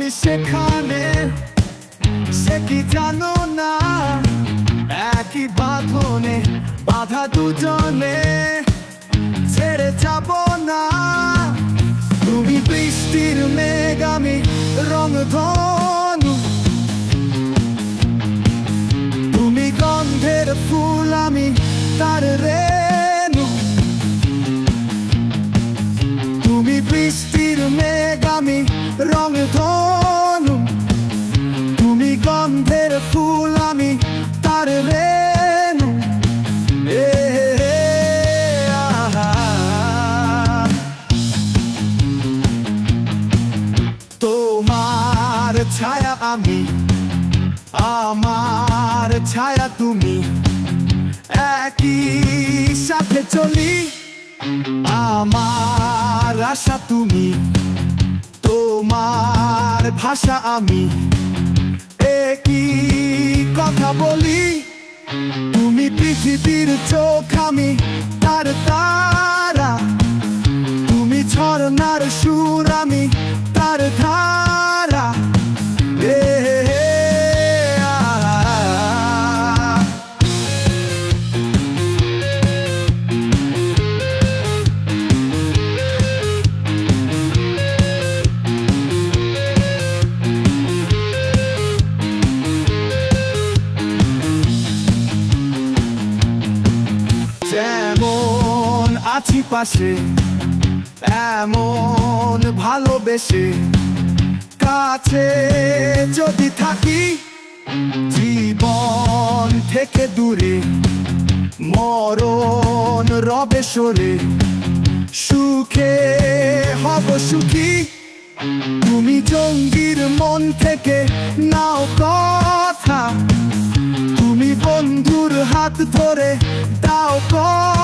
আমি সেখানে, সে কি জানো না, একই বাঁধনে বাঁধা দুজনে, ছেড়ে যাব না। তুমি বৃষ্টির মেঘ, আমি রংধনু, তুমি গন্ধের ফুল, আমি তার রেণু। তুমি বৃষ্টির মেঘ, আমি রংধনু, তুমি গন্ধের ফুল, আমি তার রেণু। তোমার ছায়া আমি, আমার ছায়া তুমি, একই সাথে চলি। আমার আশা তুমি, তোমার ভাষা আমি, একই কথা বলি। তুমি পৃথিবীর চোখ, আমি তার তারা, তুমি ঝরনার সুর, আমি তার ধারা। যেমন আছি পাশে, এমন ভালোবেসে কাছে যদি থাকি। জীবন থেকে দূরে, মরণ রবে সরে, সুখে হব সুখী। তুমি জঙ্গির মন থেকে নাও কথা, তুমি বন্ধুর হাত ধরে দাও কথা।